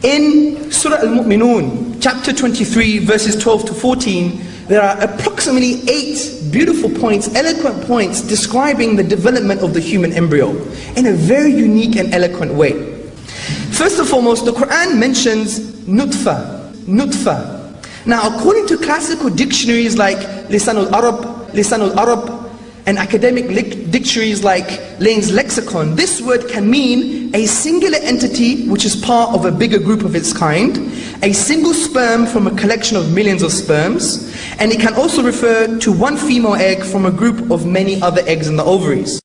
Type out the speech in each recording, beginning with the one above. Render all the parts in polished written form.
In Surah Al-Mu'minun, chapter 23, verses 12 to 14, there are approximately 8 beautiful points, eloquent points, describing the development of the human embryo in a very unique and eloquent way. First and foremost, the Quran mentions nutfa. Now, according to classical dictionaries like Lisan al-Arab, and academic dictionaries like Lane's lexicon, this word can mean a singular entity which is part of a bigger group of its kind, a single sperm from a collection of millions of sperms, and it can also refer to one female egg from a group of many other eggs in the ovaries.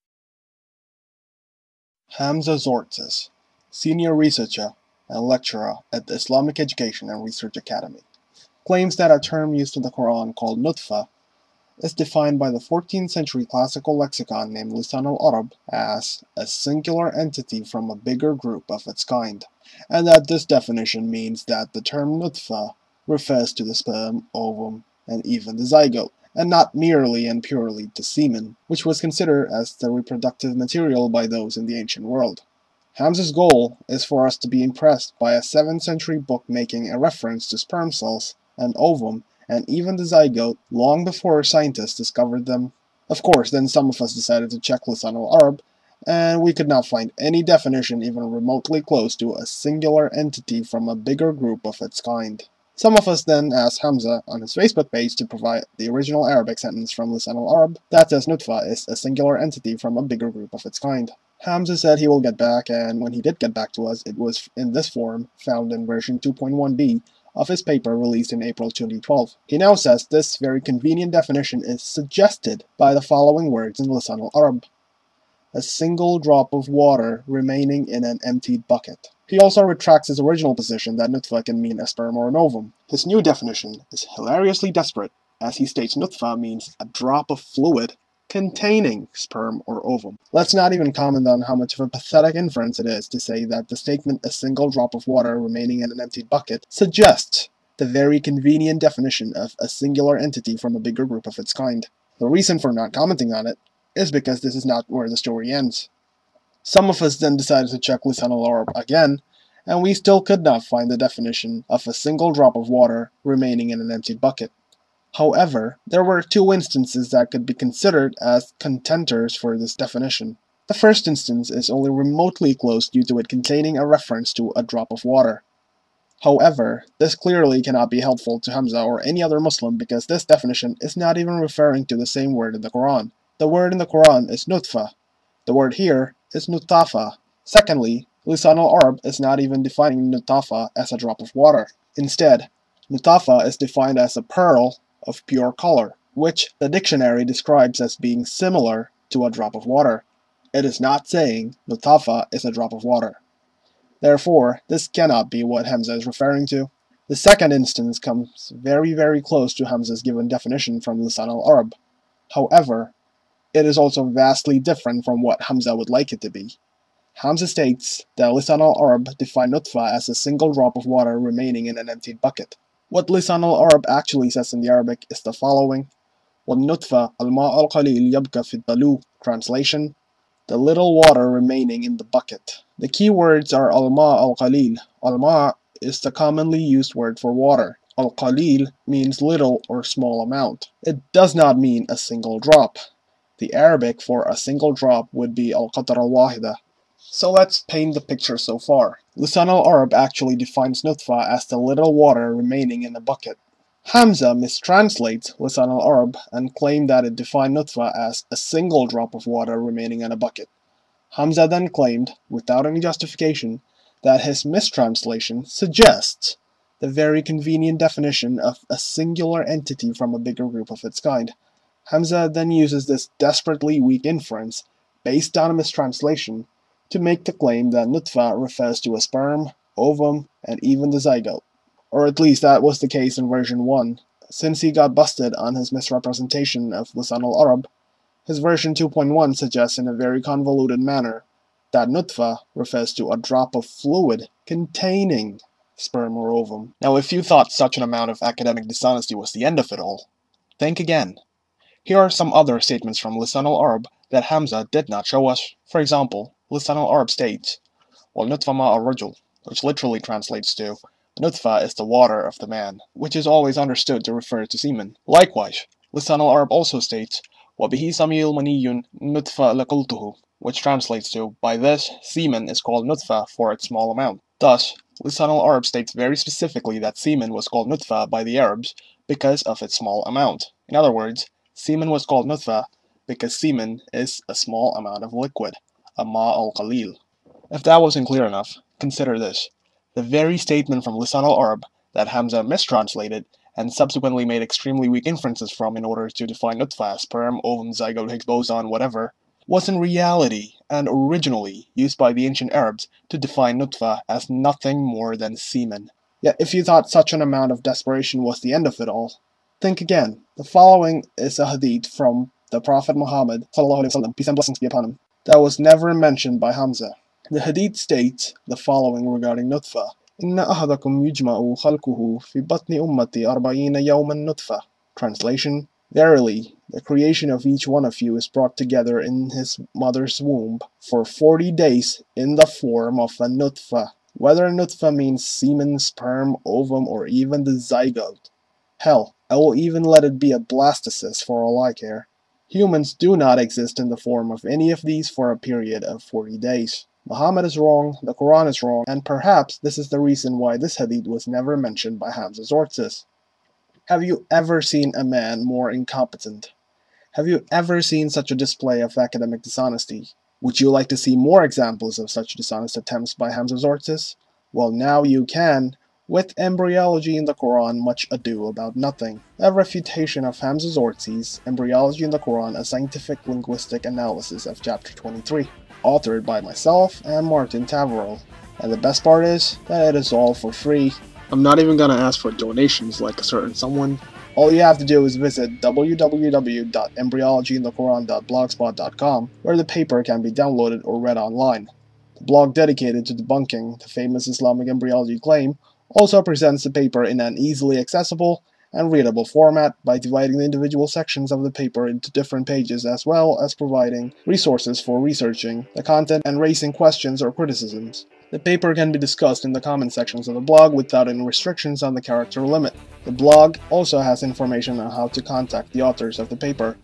Hamza Tzor, senior researcher and lecturer at the Islamic Education and Research Academy, claims that a term used in the Quran called nutfa is defined by the 14th century classical lexicon named Lisan al-Arab as a singular entity from a bigger group of its kind, and that this definition means that the term nutfa refers to the sperm, ovum, and even the zygote, and not merely and purely to semen, which was considered as the reproductive material by those in the ancient world. Hamza's goal is for us to be impressed by a 7th century book making a reference to sperm cells and ovum and even the zygote long before scientists discovered them. Of course, then some of us decided to check Lisan al-Arab, and we could not find any definition even remotely close to a singular entity from a bigger group of its kind. Some of us then asked Hamza on his Facebook page to provide the original Arabic sentence from Lisan al-Arab that says nutfa is a singular entity from a bigger group of its kind. Hamza said he will get back, and when he did get back to us, it was in this form, found in version 2.1b of his paper released in April 2012. He now says this very convenient definition is suggested by the following words in Lisan al-Arab: a single drop of water remaining in an emptied bucket. He also retracts his original position that nutfa can mean a sperm or an ovum. His new definition is hilariously desperate, as he states nutfa means a drop of fluid containing sperm or ovum. Let's not even comment on how much of a pathetic inference it is to say that the statement "a single drop of water remaining in an emptied bucket" suggests the very convenient definition of a singular entity from a bigger group of its kind. The reason for not commenting on it is because this is not where the story ends. Some of us then decided to check Lisan al-Arab again, and we still could not find the definition of a single drop of water remaining in an emptied bucket. However, there were 2 instances that could be considered as contenders for this definition. The first instance is only remotely close due to it containing a reference to a drop of water. However, this clearly cannot be helpful to Hamza or any other Muslim because this definition is not even referring to the same word in the Quran. The word in the Quran is nutfa. The word here is nutafa. Secondly, Lisan al-Arab is not even defining nutafa as a drop of water. Instead, nutafa is defined as a pearl of pure color, which the dictionary describes as being similar to a drop of water. It is not saying nutafa is a drop of water. Therefore, this cannot be what Hamza is referring to. The second instance comes very close to Hamza's given definition from Lisan al-Arab. However, it is also vastly different from what Hamza would like it to be. Hamza states that Lisan al-Arab defined nutfa as a single drop of water remaining in an emptied bucket. What Lisan al-Arab actually says in the Arabic is the following: وَالنُّطْفَةُ الْمَاءُ الْقَلِيلُ يَبْقَى فِي الدَّلُو. Translation: the little water remaining in the bucket. The key words are al-ma' al-qalil. Al-ma' is the commonly used word for water. Al-qalil means little or small amount. It does not mean a single drop. The Arabic for a single drop would be al-qatra al-wahida. So let's paint the picture so far. Lisan al-Arab actually defines nutfa as the little water remaining in a bucket. Hamza mistranslates Lisan al-Arab and claimed that it defined nutfa as a single drop of water remaining in a bucket. Hamza then claimed, without any justification, that his mistranslation suggests the very convenient definition of a singular entity from a bigger group of its kind. Hamza then uses this desperately weak inference, based on a mistranslation, to make the claim that nutfa refers to a sperm, ovum, and even the zygote. Or at least that was the case in version 1. Since he got busted on his misrepresentation of Lisan al-Arab, his version 2.1 suggests in a very convoluted manner that nutfa refers to a drop of fluid containing sperm or ovum. Now, if you thought such an amount of academic dishonesty was the end of it all, think again. Here are some other statements from Lisan al-Arab that Hamza did not show us. For example, Lisan al-Arab states, وَالنُّطْفَ مَاءُ الرَّجُلِ. which literally translates to nutfa is the water of the man, which is always understood to refer to semen. Likewise, Lisan al-Arab also states, وَبِهِ سَمِيُّ الْمَنِيُّ نُطْفَ لَقُلْتُهُ, which translates to, by this, semen is called nutfa for its small amount. Thus, Lisan al-Arab states very specifically that semen was called nutfa by the Arabs because of its small amount. In other words, semen was called nutfa because semen is a small amount of liquid, a ma al-qalil. If that wasn't clear enough, consider this. The very statement from Lisan al-Arab that Hamza mistranslated and subsequently made extremely weak inferences from in order to define nutfa as sperm, ovum, zygote, Higgs boson, whatever, was in reality and originally used by the ancient Arabs to define nutfa as nothing more than semen. Yet if you thought such an amount of desperation was the end of it all, think again. The following is a hadith from the Prophet Muhammad ﷺ, peace and blessings be upon him, that was never mentioned by Hamza. The hadith states the following regarding nutfa. إِنَّ أَحَدَكُمْ يُجْمَعُ خَلْقُهُ فِي بَطْنِ أُمَّتِي 40 يَوْمًا نُطْفَةً. Translation: Verily, the creation of each one of you is brought together in his mother's womb for 40 days in the form of a nutfa. Whether nutfa means semen, sperm, ovum, or even the zygote. Hell, I will even let it be a blastocyst for all I care. Humans do not exist in the form of any of these for a period of 40 days. Muhammad is wrong, the Quran is wrong, and perhaps this is the reason why this hadith was never mentioned by Hamza's sources. Have you ever seen a man more incompetent? Have you ever seen such a display of academic dishonesty? Would you like to see more examples of such dishonest attempts by Hamza's sources? Well, now you can, with Embryology in the Quran, Much Ado About Nothing, a refutation of Hamza's Ortiz, Embryology in the Quran, a scientific linguistic analysis of chapter 23, authored by myself and Martin Taverell. And the best part is that it is all for free. I'm not even gonna ask for donations like a certain someone. All you have to do is visit www.embryologyinthequran.blogspot.com, where the paper can be downloaded or read online. The blog dedicated to debunking the famous Islamic embryology claim also presents the paper in an easily accessible and readable format by dividing the individual sections of the paper into different pages, as well as providing resources for researching the content and raising questions or criticisms. The paper can be discussed in the comment sections of the blog without any restrictions on the character limit. The blog also has information on how to contact the authors of the paper.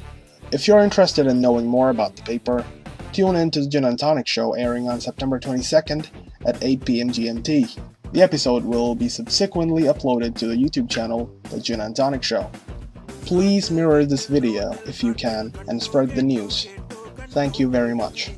If you're interested in knowing more about the paper, tune in to the Gin and Tonic Show airing on September 22nd at 8 p.m. GMT. The episode will be subsequently uploaded to the YouTube channel, The Gin and Tonic Show. Please mirror this video if you can and spread the news. Thank you very much.